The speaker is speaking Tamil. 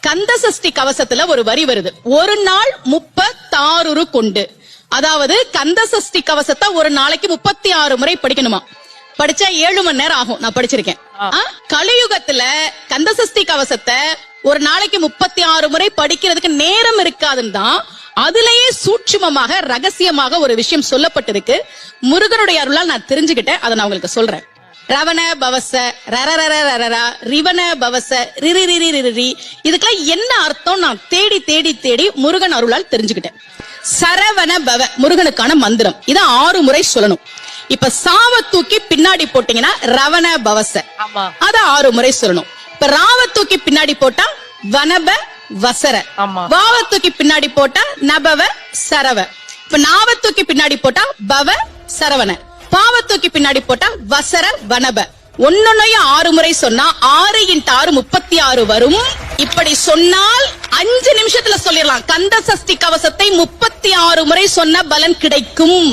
கந்த சஷ்டி கவசத்துல ஒரு வரி வருது, ஒரு நாள் 36 கொண்டு. அதாவது கந்த சஷ்டி கவசத்தை ஒரு நாளைக்கு 36 முறை படிக்கணுமா. படிச்சா 7 மணி நேரம் ஆகும். நான் படிச்சிருக்கேன். கலியுகத்துல கந்த சஷ்டி கவசத்தை ஒரு நாளைக்கு 36 முறை படிக்கிறதுக்கு நேரம் இருக்காதுன்னு தான் அதுலயே சூட்சுமமாக ரகசியமாக ஒரு விஷயம் சொல்லப்பட்டிருக்கு. முருகனுடைய அருளால் நான் தெரிஞ்சுக்கிட்டேன். அதை நான் உங்களுக்கு சொல்றேன். ரவண பவச ரரரரரரா ரிவண பவச ரிரிரிரிரிரி, இதுக்கெல்லாம் என்ன அர்த்தம் நான் தேடி தேடி தேடி முருகன் அருளால் தெரிஞ்சுக்கிட்டேன். சரவண பவ முருகனுக்கான மந்திரம். இத 6 முறை சொல்லணும். இப்ப சாவ தூக்கி பின்னாடி போட்டீங்கன்னா ரவண பவச, அத 6 முறை சொல்லணும். இப்ப ராவ தூக்கி பின்னாடி போட்டா வனப வசர, வாவ தூக்கி பின்னாடி போட்டா நபவ சரவ, இப்ப நாவ தூக்கி பின்னாடி போட்டா பவ சரவண, பாவ தூக்கி பின்னாடி போட்டா வசர வனப. ஒன்னொன்னையும் 6 முறை சொன்னா 6 × 6 36 வரும். இப்படி சொன்னால் 5 நிமிஷத்துல சொல்லிடலாம். கந்த சஷ்டி கவசத்தை 36 முறை சொன்ன பலன் கிடைக்கும்.